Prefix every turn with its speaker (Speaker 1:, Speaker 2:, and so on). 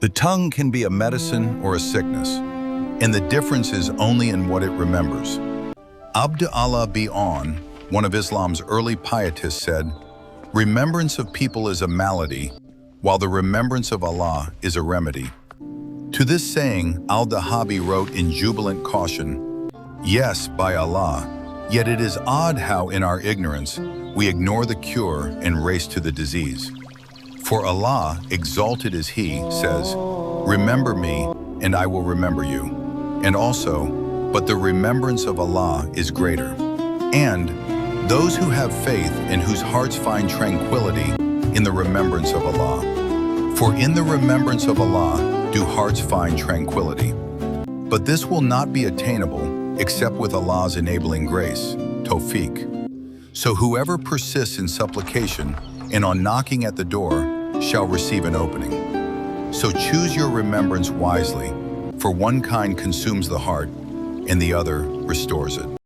Speaker 1: The tongue can be a medicine or a sickness, and the difference is only in what it remembers. ABD ALLAH B, one of Islam's early pietists, said, "Remembrance of people is a malady, while the remembrance of Allah is a remedy." To this saying, Al-Dahabi wrote in jubilant caution, "Yes, by Allah, yet it is odd how in our ignorance we ignore the cure and race to the disease. For Allah, exalted is He, says, 'Remember me, and I will remember you.' And also, but the remembrance of Allah is greater. And those who have faith and whose hearts find tranquility in the remembrance of Allah. For in the remembrance of Allah do hearts find tranquility. But this will not be attainable except with Allah's enabling grace, tawfiq. So whoever persists in supplication and on knocking at the door shall receive an opening. So choose your remembrance wisely, for one kind consumes the heart and the other restores it."